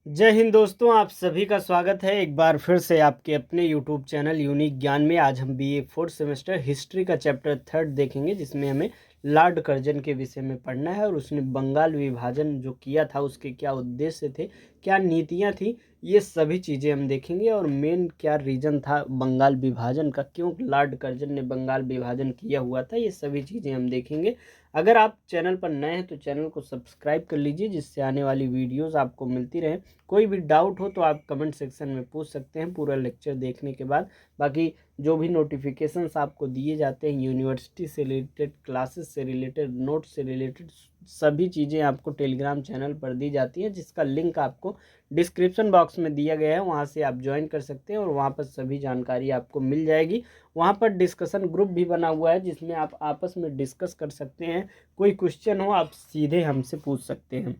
जय हिंद दोस्तों, आप सभी का स्वागत है एक बार फिर से आपके अपने यूट्यूब चैनल यूनिक ज्ञान में। आज हम बीए फोर्थ सेमेस्टर हिस्ट्री का चैप्टर 3 देखेंगे, जिसमें हमें लॉर्ड कर्जन के विषय में पढ़ना है और उसने बंगाल विभाजन जो किया था उसके क्या उद्देश्य थे, क्या नीतियां थी, ये सभी चीज़ें हम देखेंगे। और मेन क्या रीज़न था बंगाल विभाजन का, क्यों लॉर्ड कर्जन ने बंगाल विभाजन किया हुआ था, ये सभी चीज़ें हम देखेंगे। अगर आप चैनल पर नए हैं तो चैनल को सब्सक्राइब कर लीजिए, जिससे आने वाली वीडियोस आपको मिलती रहे। कोई भी डाउट हो तो आप कमेंट सेक्शन में पूछ सकते हैं पूरा लेक्चर देखने के बाद। बाकी जो भी नोटिफिकेशंस आपको दिए जाते हैं यूनिवर्सिटी से रिलेटेड, क्लासेस से रिलेटेड, नोट्स से रिलेटेड, सभी चीज़ें आपको टेलीग्राम चैनल पर दी जाती हैं, जिसका लिंक आपको डिस्क्रिप्शन बॉक्स में दिया गया है। वहाँ से आप ज्वाइन कर सकते हैं और वहाँ पर सभी जानकारी आपको मिल जाएगी। वहाँ पर डिस्कशन ग्रुप भी बना हुआ है, जिसमें आप आपस में डिस्कस कर सकते हैं। कोई क्वेश्चन हो आप सीधे हमसे पूछ सकते हैं।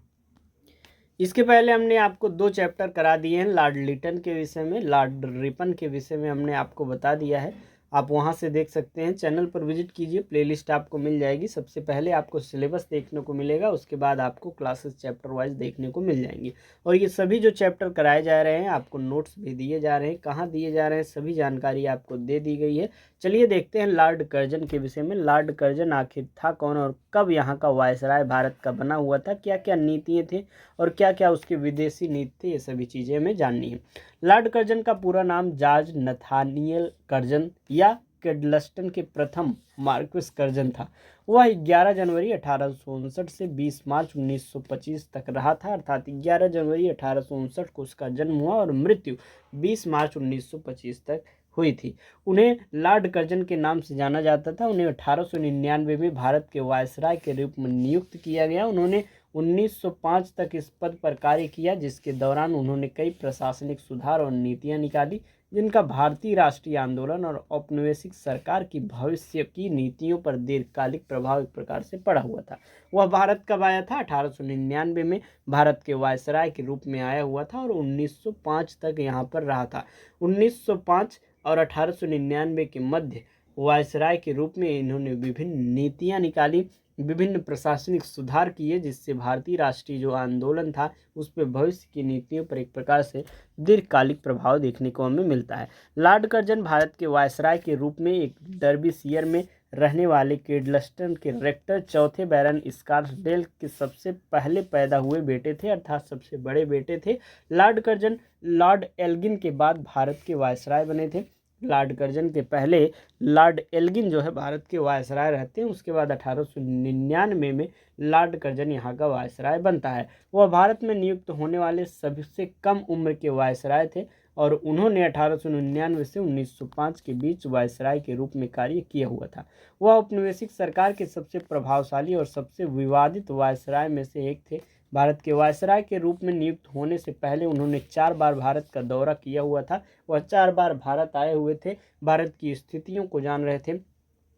इसके पहले हमने आपको 2 चैप्टर करा दिए हैं लॉर्ड लिटन के विषय में, लॉर्ड रिपन के विषय में हमने आपको बता दिया है। आप वहां से देख सकते हैं, चैनल पर विजिट कीजिए, प्लेलिस्ट आपको मिल जाएगी। सबसे पहले आपको सिलेबस देखने को मिलेगा, उसके बाद आपको क्लासेस चैप्टर वाइज देखने को मिल जाएंगी। और ये सभी जो चैप्टर कराए जा रहे हैं आपको नोट्स भी दिए जा रहे हैं, कहाँ दिए जा रहे हैं सभी जानकारी आपको दे दी गई है। चलिए देखते हैं लॉर्ड कर्जन के विषय में। लॉर्ड कर्जन आखिर था कौन और कब यहाँ का वायसराय भारत का बना हुआ था, क्या क्या नीतियाँ थी और क्या क्या उसके विदेशी नीति थे, ये सभी चीज़ें हमें जाननी है। लॉर्ड कर्जन का पूरा नाम जॉर्ज नथानियल कर्जन या केडलस्टन के प्रथम मार्क्विस कर्जन था। वह 11 जनवरी 1859 से 20 मार्च 1925 तक रहा था, अर्थात 11 जनवरी 1859 को उसका जन्म हुआ और मृत्यु 20 मार्च 1925 तक हुई थी। उन्हें लॉर्ड कर्जन के नाम से जाना जाता था। उन्हें 1899 में भारत के वायसराय के रूप में नियुक्त किया गया। उन्होंने 1905 तक इस पद पर कार्य किया, जिसके दौरान उन्होंने कई प्रशासनिक सुधार और नीतियां निकाली, जिनका भारतीय राष्ट्रीय आंदोलन और औपनिवेशिक सरकार की भविष्य की नीतियों पर दीर्घकालिक प्रभाव एक प्रकार से पड़ा हुआ था। वह भारत कब आया था? 1899 में भारत के वायसराय के रूप में आया हुआ था और 1905 तक यहाँ पर रहा था। 1905 और 1899 के मध्य वायसराय के रूप में इन्होंने विभिन्न नीतियां निकाली, विभिन्न प्रशासनिक सुधार किए, जिससे भारतीय राष्ट्रीय जो आंदोलन था उस पर भविष्य की नीतियों पर एक प्रकार से दीर्घकालिक प्रभाव देखने को हमें मिलता है। लॉर्ड कर्जन भारत के वायसराय के रूप में एक डर्बीशायर में रहने वाले केडलस्टन के रेक्टर चौथे बैरन स्कॉट्सडेल के सबसे पहले पैदा हुए बेटे थे, अर्थात सबसे बड़े बेटे थे। लॉर्ड कर्जन लॉर्ड एल्गिन के बाद भारत के वायसराय बने थे। लॉर्ड कर्जन के पहले लॉर्ड एल्गिन जो है भारत के वायसराय रहते हैं। उसके बाद 1899 में लॉर्ड कर्जन यहाँ का वायसराय बनता है। वह भारत में नियुक्त होने वाले सबसे कम उम्र के वायसराय थे और उन्होंने 1899 से 1905 के बीच वायसराय के रूप में कार्य किया हुआ था। वह औपनिवेशिक सरकार के सबसे प्रभावशाली और सबसे विवादित वायसराय में से एक थे। भारत के वायसराय के रूप में नियुक्त होने से पहले उन्होंने 4 बार भारत का दौरा किया हुआ था। वह 4 बार भारत आए हुए थे, भारत की स्थितियों को जान रहे थे,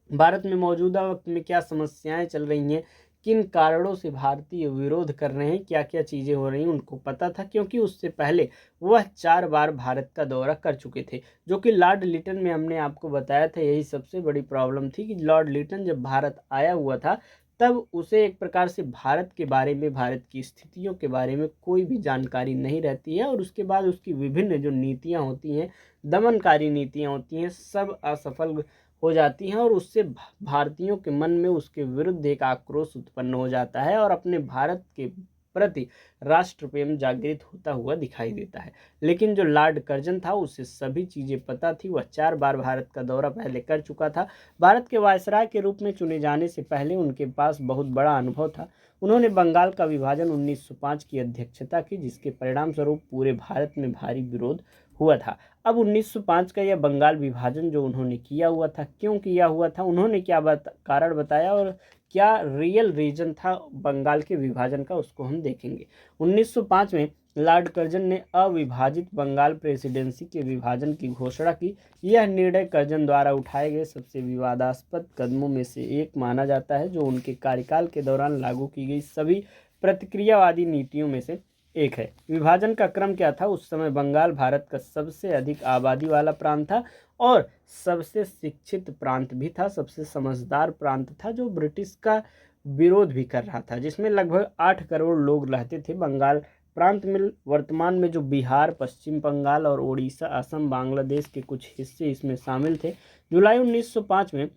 भारत में मौजूदा वक्त में क्या समस्याएं चल रही हैं, किन कारणों से भारतीय विरोध कर रहे हैं, क्या क्या चीज़ें हो रही हैं, उनको पता था, क्योंकि उससे पहले वह 4 बार भारत का दौरा कर चुके थे। जो कि लॉर्ड लिटन में हमने आपको बताया था, यही सबसे बड़ी प्रॉब्लम थी कि लॉर्ड लिटन जब भारत आया हुआ था तब उसे एक प्रकार से भारत के बारे में, भारत की स्थितियों के बारे में कोई भी जानकारी नहीं रहती है और उसके बाद उसकी विभिन्न जो नीतियाँ होती हैं, दमनकारी नीतियाँ होती हैं, सब असफल हो जाती हैं और उससे भारतीयों के मन में उसके विरुद्ध एक आक्रोश उत्पन्न हो जाता है और अपने भारत के प्रति राष्ट्र प्रेम जागृत होता हुआ दिखाई देता है। लेकिन जो लॉर्ड कर्जन था उसे सभी चीज़ें पता थी। वह 4 बार भारत का दौरा पहले कर चुका था। भारत के वायसराय के रूप में चुने जाने से पहले उनके पास बहुत बड़ा अनुभव था। उन्होंने बंगाल का विभाजन 1905 की अध्यक्षता की, जिसके परिणाम स्वरूप पूरे भारत में भारी विरोध हुआ था। अब 1905 का यह बंगाल विभाजन जो उन्होंने किया हुआ था, क्यों किया हुआ था, उन्होंने क्या कारण बताया और क्या रियल रीजन था बंगाल के विभाजन का, उसको हम देखेंगे। 1905 में लॉर्ड कर्जन ने अविभाजित बंगाल प्रेसिडेंसी के विभाजन की घोषणा की। यह निर्णय कर्जन द्वारा उठाए गए सबसे विवादास्पद कदमों में से एक माना जाता है, जो उनके कार्यकाल के दौरान लागू की गई सभी प्रतिक्रियावादी नीतियों में से एक है। विभाजन का क्रम क्या था? उस समय बंगाल भारत का सबसे अधिक आबादी वाला प्रांत था और सबसे शिक्षित प्रांत भी था, सबसे समझदार प्रांत था, जो ब्रिटिश का विरोध भी कर रहा था, जिसमें लगभग 8 करोड़ लोग रहते थे। बंगाल प्रांत में वर्तमान में जो बिहार, पश्चिम बंगाल और उड़ीसा, असम, बांग्लादेश के कुछ हिस्से इसमें शामिल थे। जुलाई 1905 में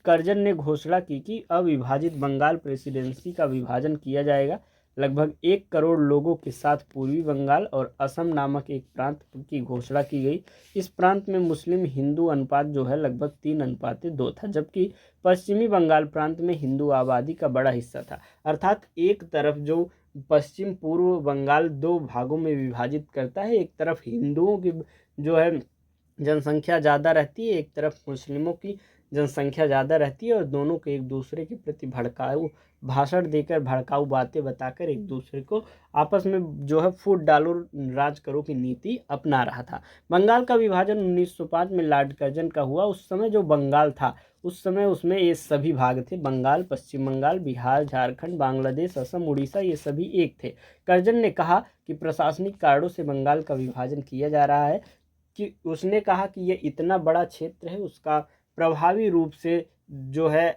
कर्जन ने घोषणा की कि अविभाजित बंगाल प्रेसिडेंसी का विभाजन किया जाएगा। लगभग 1 करोड़ लोगों के साथ पूर्वी बंगाल और असम नामक एक प्रांत की घोषणा की गई। इस प्रांत में मुस्लिम हिंदू अनुपात जो है लगभग 3:2 था, जबकि पश्चिमी बंगाल प्रांत में हिंदू आबादी का बड़ा हिस्सा था। अर्थात एक तरफ जो पश्चिम पूर्व बंगाल 2 भागों में विभाजित करता है, एक तरफ हिंदुओं की जो है जनसंख्या ज़्यादा रहती है, एक तरफ मुस्लिमों की जनसंख्या ज़्यादा रहती है, और दोनों को एक दूसरे के प्रति भड़काऊ भाषण देकर, भड़काऊ बातें बताकर एक दूसरे को आपस में जो है फूट डालो राज करो की नीति अपना रहा था। बंगाल का विभाजन 1905 में लॉर्ड कर्जन का हुआ। उस समय जो बंगाल था, उस समय उसमें ये सभी भाग थे, बंगाल, पश्चिम बंगाल, बिहार, झारखंड, बांग्लादेश, असम, उड़ीसा, ये सभी एक थे। कर्जन ने कहा कि प्रशासनिक कारणों से बंगाल का विभाजन किया जा रहा है, कि उसने कहा कि ये इतना बड़ा क्षेत्र है, उसका प्रभावी रूप से जो है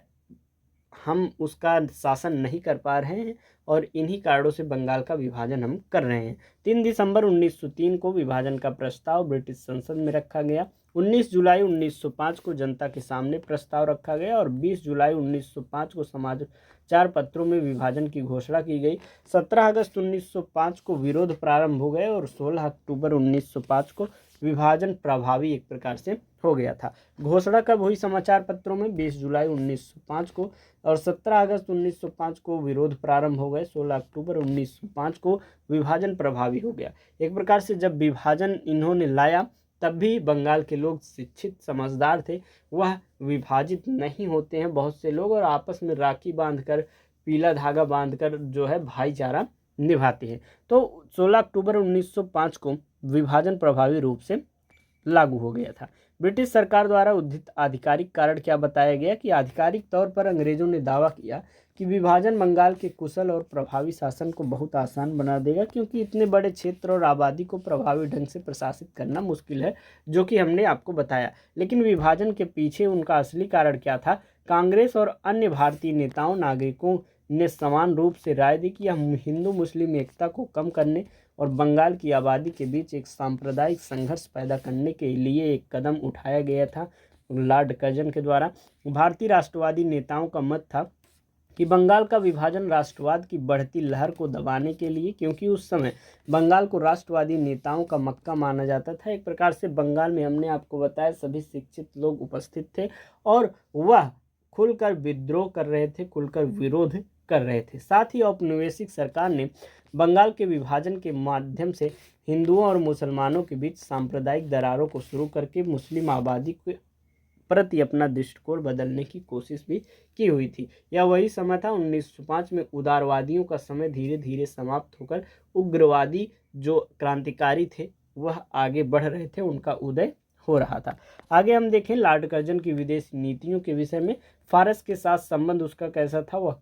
हम उसका शासन नहीं कर पा रहे हैं, और इन्हीं कारणों से बंगाल का विभाजन हम कर रहे हैं। 3 दिसंबर 1903 को विभाजन का प्रस्ताव ब्रिटिश संसद में रखा गया। 19 जुलाई 1905 को जनता के सामने प्रस्ताव रखा गया, और 20 जुलाई 1905 को समाचार पत्रों में विभाजन की घोषणा की गई। 17 अगस्त 1905 को विरोध प्रारंभ हो गए, और 16 अक्टूबर 1905 को विभाजन प्रभावी एक प्रकार से हो गया था। घोषणा कब हुई समाचार पत्रों में? 20 जुलाई 1905 को, और 17 अगस्त 1905 को विरोध प्रारंभ हो गए। 16 अक्टूबर 1905 को विभाजन प्रभावी हो गया। एक प्रकार से जब विभाजन इन्होंने लाया, तब भी बंगाल के लोग शिक्षित समझदार थे। वह विभाजित नहीं होते हैं बहुत से लोग, और आपस में राखी बांधकर, पीला धागा बांधकर जो है भाईचारा निभाते हैं। तो 16 अक्टूबर 1905 को विभाजन प्रभावी रूप से लागू हो गया था। ब्रिटिश सरकार द्वारा उद्धृत आधिकारिक कारण क्या बताया गया कि आधिकारिक तौर पर अंग्रेजों ने दावा किया कि विभाजन बंगाल के कुशल और प्रभावी शासन को बहुत आसान बना देगा, क्योंकि इतने बड़े क्षेत्र और आबादी को प्रभावी ढंग से प्रशासित करना मुश्किल है, जो कि हमने आपको बताया। लेकिन विभाजन के पीछे उनका असली कारण क्या था? कांग्रेस और अन्य भारतीय नेताओं, नागरिकों ने समान रूप से राय दी कि हम हिंदू मुस्लिम एकता को कम करने और बंगाल की आबादी के बीच एक सांप्रदायिक संघर्ष पैदा करने के लिए एक कदम उठाया गया था लॉर्ड कर्जन के द्वारा। भारतीय राष्ट्रवादी नेताओं का मत था कि बंगाल का विभाजन राष्ट्रवाद की बढ़ती लहर को दबाने के लिए, क्योंकि उस समय बंगाल को राष्ट्रवादी नेताओं का मक्का माना जाता था। एक प्रकार से बंगाल में हमने आपको बताया सभी शिक्षित लोग उपस्थित थे, और वह खुलकर विद्रोह कर रहे थे, खुलकर विरोध कर रहे थे। साथ ही औपनिवेशिक सरकार ने बंगाल के विभाजन के माध्यम से हिंदुओं और मुसलमानों के बीच सांप्रदायिक दरारों को शुरू करके मुस्लिम आबादी के प्रति अपना दृष्टिकोण बदलने की कोशिश भी की हुई थी। यह वही समय था 1905 में उदारवादियों का समय धीरे धीरे समाप्त होकर उग्रवादी जो क्रांतिकारी थे वह आगे बढ़ रहे थे, उनका उदय हो रहा था। आगे हम देखें लॉर्ड कर्जन की विदेश नीतियों के विषय में। फारस के साथ संबंध उसका कैसा था, वह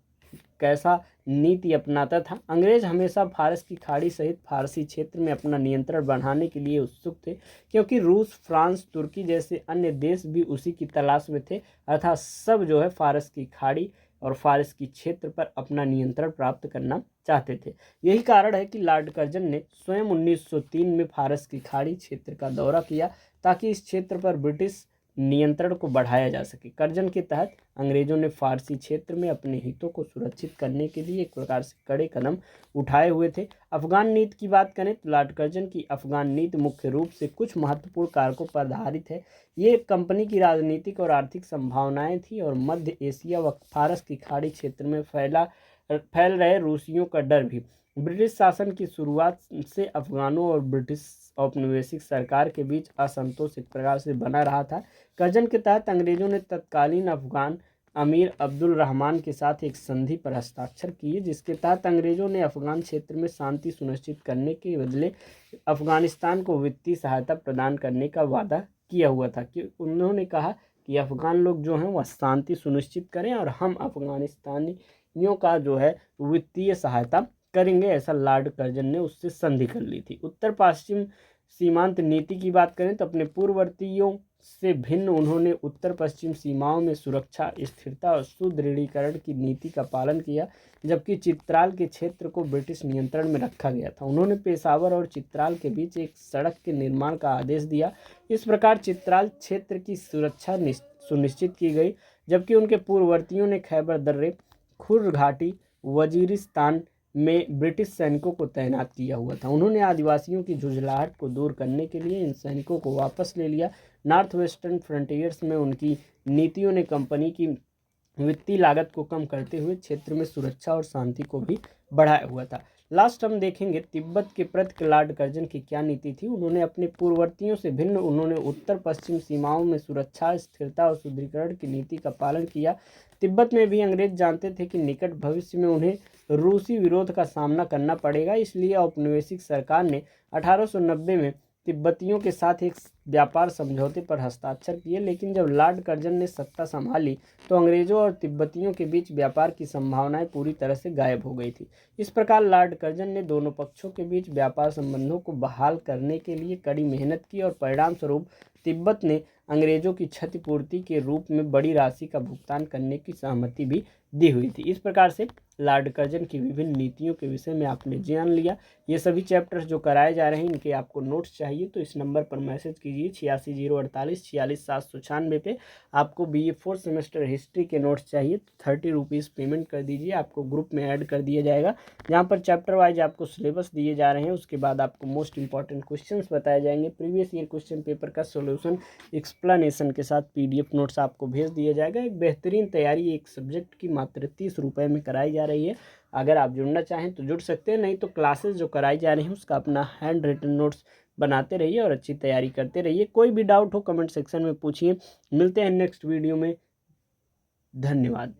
कैसा नीति अपनाता था। अंग्रेज हमेशा फारस की खाड़ी सहित फारसी क्षेत्र में अपना नियंत्रण बढ़ाने के लिए उत्सुक थे, क्योंकि रूस, फ्रांस, तुर्की जैसे अन्य देश भी उसी की तलाश में थे। अर्थात सब जो है फारस की खाड़ी और फारस की क्षेत्र पर अपना नियंत्रण प्राप्त करना चाहते थे। यही कारण है कि लॉर्ड कर्जन ने स्वयं 1903 में फारस की खाड़ी क्षेत्र का दौरा किया, ताकि इस क्षेत्र पर ब्रिटिश नियंत्रण को बढ़ाया जा सके। कर्जन के तहत अंग्रेजों ने फारसी क्षेत्र में अपने हितों को सुरक्षित करने के लिए एक प्रकार से कड़े कदम उठाए हुए थे। अफगान नीति की बात करें तो लॉर्ड कर्जन की अफगान नीति मुख्य रूप से कुछ महत्वपूर्ण कारकों पर आधारित है। ये कंपनी की राजनीतिक और आर्थिक संभावनाएं थी, और मध्य एशिया व फारस की खाड़ी क्षेत्र में फैल रहे रूसियों का डर भी। ब्रिटिश शासन की शुरुआत से अफगानों और ब्रिटिश औपनिवेशिक सरकार के बीच असंतोष एक प्रकार से बना रहा था। कर्जन के तहत अंग्रेजों ने तत्कालीन अफगान अमीर अब्दुल रहमान के साथ एक संधि पर हस्ताक्षर किए, जिसके तहत अंग्रेजों ने अफगान क्षेत्र में शांति सुनिश्चित करने के बदले अफगानिस्तान को वित्तीय सहायता प्रदान करने का वादा किया हुआ था। कि उन्होंने कहा कि अफगान लोग जो हैं वह शांति सुनिश्चित करें, और हम अफगानिस्तानियों का जो है वित्तीय सहायता करेंगे। ऐसा लॉर्ड कर्जन ने उससे संधि कर ली थी। उत्तर पश्चिम सीमांत नीति की बात करें तो अपने पूर्ववर्तियों से भिन्न उन्होंने उत्तर पश्चिम सीमाओं में सुरक्षा, स्थिरता और सुदृढ़ीकरण की नीति का पालन किया, जबकि चित्राल के क्षेत्र को ब्रिटिश नियंत्रण में रखा गया था। उन्होंने पेशावर और चित्राल के बीच एक सड़क के निर्माण का आदेश दिया। इस प्रकार चित्राल क्षेत्र की सुरक्षा सुनिश्चित की गई, जबकि उनके पूर्ववर्तियों ने खैबर दर्रे, खुर घाटी, वजीरिस्तान में ब्रिटिश सैनिकों को तैनात किया हुआ था। उन्होंने आदिवासियों की झुंझलाहट को दूर करने के लिए इन सैनिकों को वापस ले लिया। नॉर्थ वेस्टर्न फ्रंटियर्स में उनकी नीतियों ने कंपनी की वित्तीय लागत को कम करते हुए क्षेत्र में सुरक्षा और शांति को भी बढ़ाया हुआ था। लास्ट हम देखेंगे तिब्बत के प्रति लॉर्ड कर्जन की क्या नीति थी। उन्होंने अपने पूर्ववर्तियों से भिन्न उन्होंने उत्तर पश्चिम सीमाओं में सुरक्षा, स्थिरता और सुदृढ़ीकरण की नीति का पालन किया। तिब्बत में भी अंग्रेज जानते थे कि निकट भविष्य में उन्हें रूसी विरोध का सामना करना पड़ेगा, इसलिए औपनिवेशिक सरकार ने 1890 में तिब्बतियों के साथ एक व्यापार समझौते पर हस्ताक्षर किए। लेकिन जब लॉर्ड कर्जन ने सत्ता संभाली तो अंग्रेजों और तिब्बतियों के बीच व्यापार की संभावनाएं पूरी तरह से गायब हो गई थी। इस प्रकार लॉर्ड कर्जन ने दोनों पक्षों के बीच व्यापार संबंधों को बहाल करने के लिए कड़ी मेहनत की और परिणाम स्वरूप तिब्बत ने अंग्रेजों की क्षतिपूर्ति के रूप में बड़ी राशि का भुगतान करने की सहमति भी दी हुई थी। इस प्रकार से लॉर्ड कर्जन की विभिन्न नीतियों के विषय में आपने जान लिया। ये सभी चैप्टर्स जो कराए जा रहे हैं इनके आपको नोट्स चाहिए तो इस नंबर पर मैसेज कीजिए 8608446796 पे। आपको BA 4th सेमेस्टर हिस्ट्री के नोट्स चाहिए तो 30 रुपीज़ पेमेंट कर दीजिए, आपको ग्रुप में ऐड कर दिया जाएगा, जहाँ पर चैप्टर वाइज आपको सिलेबस दिए जा रहे हैं। उसके बाद आपको मोस्ट इंपॉर्टेंट क्वेश्चंस बताए जाएंगे, प्रीवियस ईयर क्वेश्चन पेपर का सोल्यूशन एक्सप्लेनेशन के साथ PDF नोट्स आपको भेज दिया जाएगा। एक बेहतरीन तैयारी एक सब्जेक्ट की मात्र 30 रुपये में कराई जा रही है। अगर आप जुड़ना चाहें तो जुड़ सकते हैं, नहीं तो क्लासेस जो कराई जा रही हैं उसका अपना हैंड रिटन नोट्स बनाते रहिए और अच्छी तैयारी करते रहिए। कोई भी डाउट हो कमेंट सेक्शन में पूछिए। मिलते हैं नेक्स्ट वीडियो में। धन्यवाद।